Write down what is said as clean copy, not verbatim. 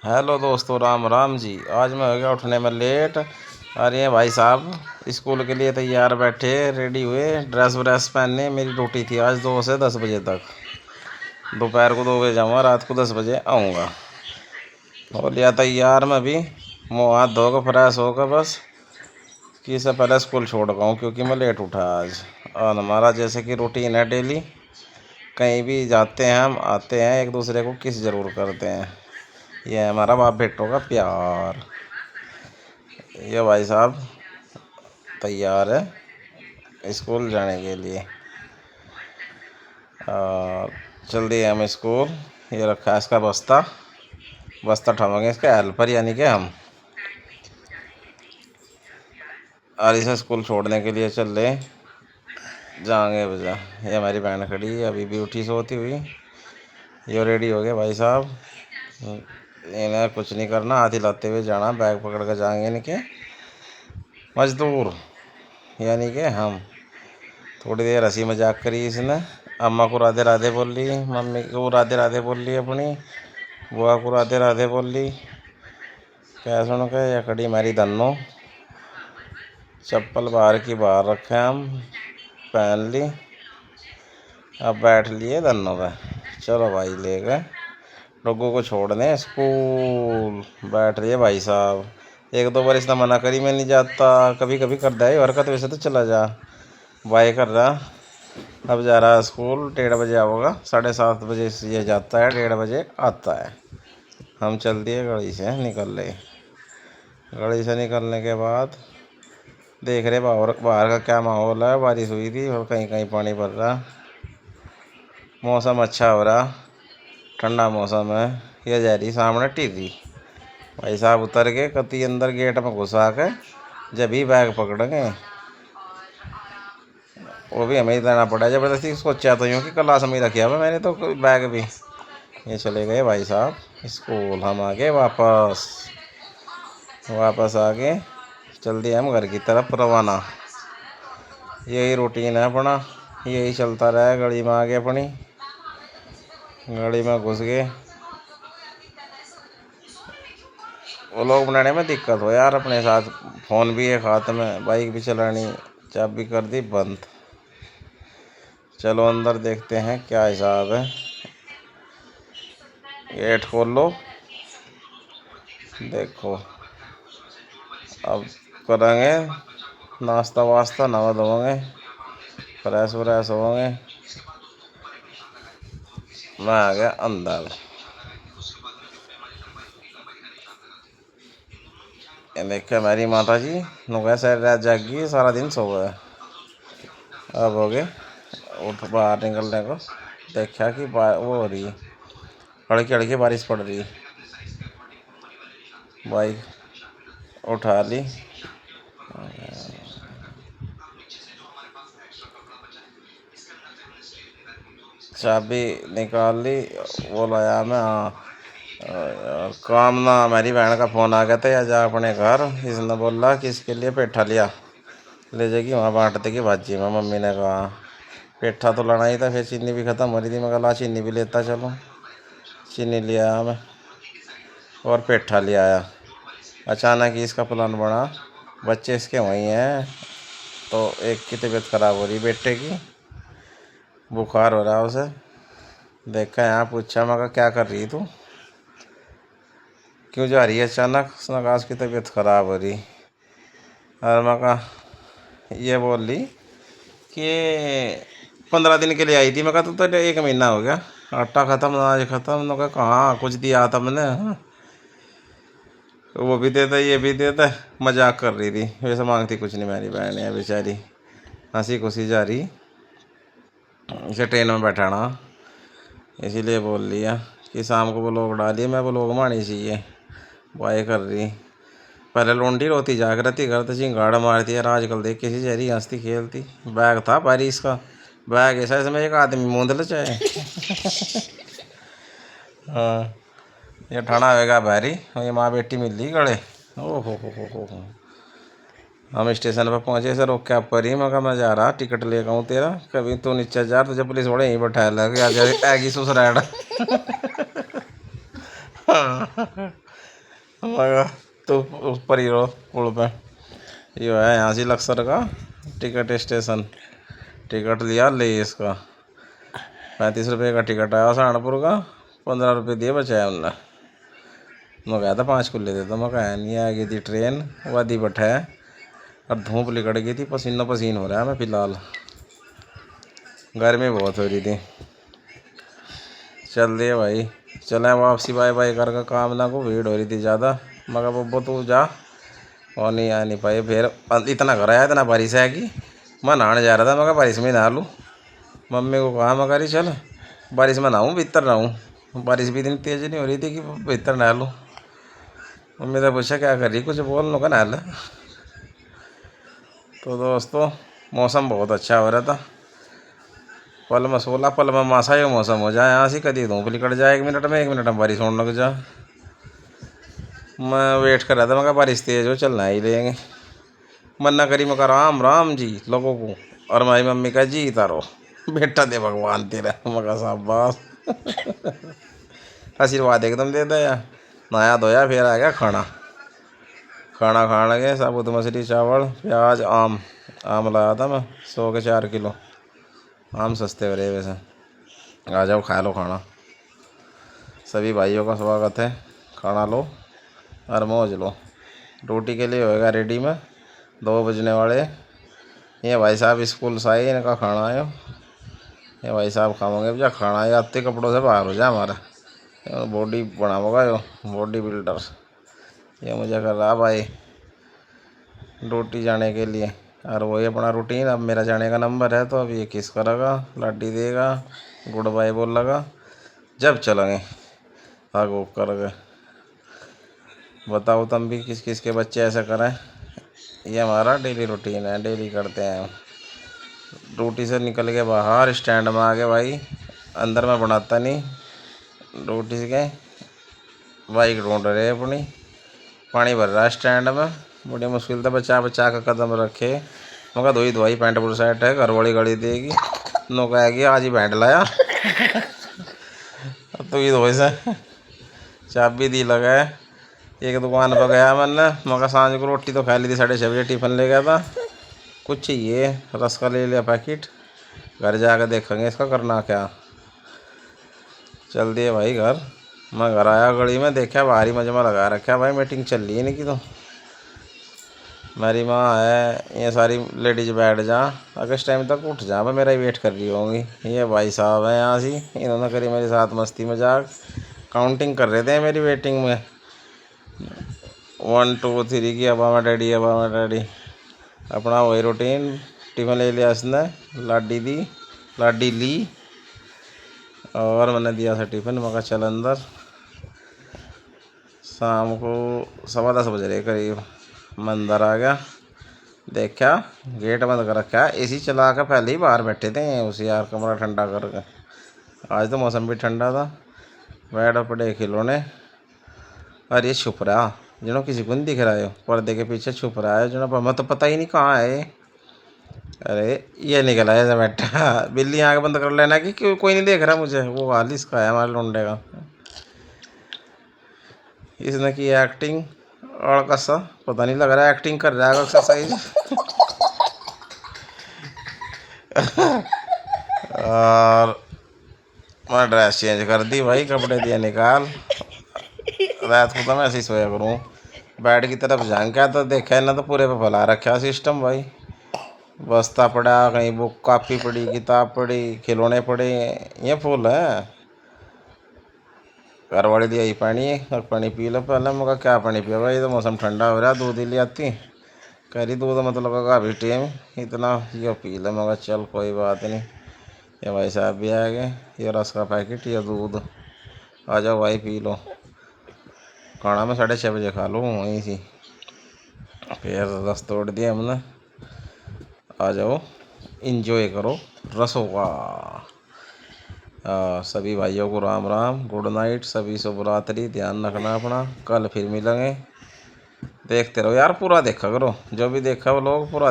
Hello दोस्तों, राम राम जी। आज मैं हो गया उठने में लेट। और ये भाई साहब स्कूल के लिए तैयार बैठे, रेडी हुए, ड्रेस व्रेस पहनने। मेरी ड्यूटी थी आज 2 से 10 बजे तक। दोपहर को 2 बजे जाऊँगा, रात को 10 बजे आऊँगा। हो लिया तैयार मैं भी, मुँह हाथ धोकर फ्रेश होकर बस कि इससे पहले स्कूल छोड़ गया हूँ, क्योंकि मैं लेट उठा आज। और हमारा जैसे कि रूटीन है डेली, कहीं भी जाते हैं हम, आते हैं, एक दूसरे को किस ज़रूर करते हैं। ये है हमारा बाप बेटों का प्यार। ये भाई साहब तैयार है स्कूल जाने के लिए। और चल दिए हम स्कूल। ये रखा है इसका बस्ता, बस्ता उठाएंगे इसके हेल्पर यानी कि हम। और इसे स्कूल छोड़ने के लिए चल रहे जाएंगे बजा। ये हमारी बहन खड़ी है, अभी भी उठी सोती हुई। ये रेडी हो गए भाई साहब। इन्हें कुछ नहीं करना, हाथ हिलाते हुए जाना, बैग पकड़ कर जाएंगे इनके मजदूर यानी कि हम। थोड़ी देर हंसी मजाक करी इसने। अम्मा को राधे राधे बोल ली, मम्मी को राधे राधे बोल ली, अपनी बुआ को राधे राधे बोल ली। क्या सुन के या खड़ी हमारी धन्नो। चप्पल बाहर की बाहर रखे हम, पहन ली। अब बैठ लिए धन्नो पे। चलो भाई ले गए लोगों को छोड़ने स्कूल। बैठ रही है भाई साहब। एक दो बार इसने मना करी, मैं नहीं जाता। कभी कभी कर दे हरकत, वैसे तो चला जा। बाय कर रहा। अब जा रहा है स्कूल, 1:30 बजे आओगा। 7:30 बजे से ये जाता है, 1:30 बजे आता है। हम चल दिए गली से निकल रहे। गली से निकलने के बाद देख रहे बाहर बाहर का क्या माहौल है। बारिश हुई थी और कहीं कहीं पानी भर रहा। मौसम अच्छा हो रहा, ठंडा मौसम है। ये जा रही सामने टीवी। भाई साहब उतर के कति अंदर गेट में घुसा के जब ही बैग पकड़ेंगे, वो भी हमें ही देना पड़ा। ज़बरदस्ती सोचा तो यूँ कि क्लास में ही रखा हुआ मैंने तो बैग भी। ये चले गए भाई साहब स्कूल। हम आ गए वापस आ गए। चल दिए हम घर की तरफ रवाना। यही रूटीन है अपना, यही चलता रहा। गाड़ी में आ गए, अपनी गाड़ी में घुस गए। वो लोग बनाने में दिक्कत हो यार, अपने साथ फ़ोन भी है हाथ में, बाइक भी चलानी, चाबी कर दी बंद। चलो अंदर देखते हैं क्या हिसाब है। गेट खोल लो, देखो अब करेंगे नाश्ता वास्ता, नहा धोएंगे, फ्रेश व्रेश होंगे। मैं आ गया अंदर। ये देखे मेरी माता जी नुकह से रात जागी, सारा दिन सो गए। अब हो गए उठ बाहर निकलने को। देखा कि वो हो रही है, हल्की हल्की बारिश पड़ रही है। बाइक उठा ली, चाबी निकाल ली। वो लाया मैं। हाँ काम ना, मेरी बहन का फ़ोन आ गया था, या जा अपने घर। इसने बोला कि इसके लिए पेठा लिया, ले जाएगी वहाँ बांट देगी भाजी में। मम्मी ने कहा पेठा तो लाना ही था, फिर चीनी भी ख़त्म हो रही थी। मैं कहा चीनी भी लेता चलो। चीनी ले आया मैं और पेठा ले आया। अचानक ही इसका प्लान बना। बच्चे इसके वहीं हैं, तो एक की तबीयत ख़राब हो रही, बेटे की बुखार हो रहा है उसे। देखा यहाँ पूछा, मैं कहा क्या कर रही तू, क्यों जा रही है अचानक। उसने कहा उसकी तबीयत ख़राब हो रही। और मैं कहा ये बोल ली कि 15 दिन के लिए आई थी। मैं कहा तो 1 महीना हो गया, आटा ख़त्म, अनाज ख़त्म। मैं कहा कहाँ कुछ दिया था मैंने। वो भी देता, ये भी देता। मजाक कर रही थी, वैसे मांगती कुछ नहीं मेरी बहन है बेचारी। हंसी खुशी जा रही। इसे ट्रेन में बैठाना, इसीलिए बोल लिया कि शाम को ब्लॉग डालिए। मैं ब्लॉग में आनी चाहिए। बाय कर रही। पहले लोंडी रोती जागृति करती चिंगाड़ मारती है, आजकल देख किसी जहरी हंसती खेलती। बैग था बारिश का, बैग ऐसा इसमें एक आदमी मूंद ले चाहे। हाँ ये ठाना होगा भारी। ये माँ बेटी मिल रही गड़े। ओ हो। हम स्टेशन पर पहुँचे, से रोक के आप पर ही। मैं कहा मैं जा रहा, टिकट लेकर आऊँ तेरा। कभी तू नीचे जा, तुझे पुलिस वाले यहीं बैठाया लगे, आ जाए आगी ससुराल। मगर तो ऊपर ही रहो पुल पे। ये है यहाँ से लक्सर का टिकट स्टेशन। टिकट लिया ले इसका 35 रुपये का टिकट आया सहारनपुर का। 15 रुपये दिए बचाया उनने। मैं गया था 5 को ले देता। मैं कहा नहीं आ गई थी ट्रेन वादी बठा है और धूप लिकड़ गई थी। पसीना पसीन हो रहा है मैं फिलहाल। गर्मी बहुत हो रही थी। चल दिए भाई चले वापसी बाय बाय कर काम ना को भीड़ हो रही थी ज़्यादा। मगर बब्बो तू जा और नहीं आ नहीं पाए। फिर इतना घर आया इतना बारिश है कि मैं नहाने जा रहा था। मैं बारिश में नहा लूँ। मम्मी को कहा मैं करी चल बारिश में नहाऊँ भीतर नहाऊँ। बारिश भी इतनी तेज़ नहीं हो रही थी कि भीतर नहा लूँ। मम्मी ने पूछा क्या कर रही कुछ बोल लो का नहा ले। तो दोस्तों मौसम बहुत अच्छा हो रहा था। पल में 16 पल में मासा ये मौसम हो जाए। यहाँ से कभी धूप निकट जाए 1 मिनट में बारिश होने लग जा। मैं वेट कर रहा था। मैं कहा बारिश तेज हो चलना ही लेंगे। मन ना करी मैं कहा राम राम जी लोगों को। और हमारी मम्मी का जी तारो बेटा दे भगवान तेरा। मैं कहा शाबाश आशीर्वाद एकदम दे दिया। नहाया धोया फिर आ गया खाना खाना लगे साबुत मछली चावल प्याज आम। आम लाया था मैं 100 के 4 किलो। आम सस्ते हो रहे वैसे। आ जाओ खा लो खाना। सभी भाइयों का स्वागत है। खाना लो और मौज लो। रोटी के लिए होएगा रेडी में 2 बजने वाले। ये भाई साहब स्कूल से आए इनका खाना आयो। ये भाई साहब खाओगे भैया खाना आए आते कपड़ों से बाहर हो जाए हमारा बॉडी बनाओगा यो बॉडी बिल्डर। ये मुझे कर रहा भाई ड्यूटी जाने के लिए। और वही अपना रूटीन। अब मेरा जाने का नंबर है तो अब ये किस करेगा लाडी देगा गुड बाय बोल लगा जब चलेंगे आगो कर। बताओ तुम भी किस किस के बच्चे ऐसा करें। ये हमारा डेली रूटीन है डेली करते हैं। ड्यूटी से निकल के बाहर स्टैंड में आ गए भाई। अंदर में बनाता नहीं ड्यूटी से गए बाइक ढूंढ रहे अपनी। पानी भर रहा है स्टैंड में। बड़ी मुश्किल से बचा बचा का कदम रखे। मगर धोई धोई पैंट बुर सेट है घर वाली गाड़ी देगी नो कहेगी आज ही बैंड लाया तो ये धोई से चाबी दी लगा है। एक दुकान पर गया मैंने मगर सांझ को रोटी तो खा ली थी 6:30 बजे टिफ़िन ले गया था। कुछ चाहिए रस का ले लिया पैकेट। घर जाकर देखेंगे इसका करना क्या। चल दिए भाई घर। मैं घर आया गली में देखा भारी मजमा लगा रखा भाई मीटिंग चल रही है इनकी। तो मेरी माँ है ये सारी लेडीज बैठ जा अगर इस टाइम तक उठ जा मैं मेरा ही वेट कर रही होंगी। ये भाई साहब हैं यहाँ से इन्होंने करी मेरे साथ मस्ती मजाक काउंटिंग कर रहे थे मेरी वेटिंग में 1 2 3 की। अब मैं डैडी अपना वही रूटीन। टिफ़िन ले लिया इसने लाडी ली और मैंने दिया था टिफ़िन। मैं कहा चल अंदर। शाम को 10:15 बज रहे करीब मैं अंदर आ गया। देखा गेट बंद कर रखा है एसी चला कर पहले ही बाहर बैठे थे उसी यार कमरा ठंडा करके। आज तो मौसम भी ठंडा था। बैठ पड़े खिलौने। अरे ये छुप रहा जिन्हों किसी को नहीं दिख रहा है पर्दे के पीछे छुप रहा है जिन्हों हमें तो पता ही नहीं कहाँ है। अरे ये निकला है बैठा बिल्ली आँख बंद कर लेना कि कोई नहीं देख रहा मुझे। वो हाल इसका है हमारे लौंडे का। इसने की एक्टिंग और कैसा पता नहीं लग रहा है एक्टिंग कर रहा है एक्सरसाइज और मैं ड्रेस चेंज कर दी भाई कपड़े दिए निकाल। रात को तो मैं ऐसे ही सोया करूँ। बेड की तरफ झांका तो देखा है ना तो पूरे पे फैला रखा सिस्टम भाई। बस्ता पड़ा कहीं बुक कापी पड़ी किताब पड़ी खिलौने पड़े ये फुल है। घर वाली दी आई पानी पी लो पहले। मगर क्या पानी पिया भाई तो मौसम ठंडा हो रहा है दूध ही ले आती कह रही दूध मतलब का अभी टाइम इतना ये पी ले। मगर चल कोई बात नहीं। ये भाई साहब भी आ गए। ये रस का पैकेट ये दूध आ जाओ भाई पी लो। खाना में 6:30 बजे खा लो वहीं से। फिर रस तोड़ दिया हमने। आ जाओ इंजॉय करो रसों का। सभी भाइयों को राम राम गुड नाइट। सभी शुभ रात्रि। ध्यान रखना अपना। कल फिर मिलेंगे। देखते रहो यार पूरा देखा करो जो भी देखा वो लोग पूरा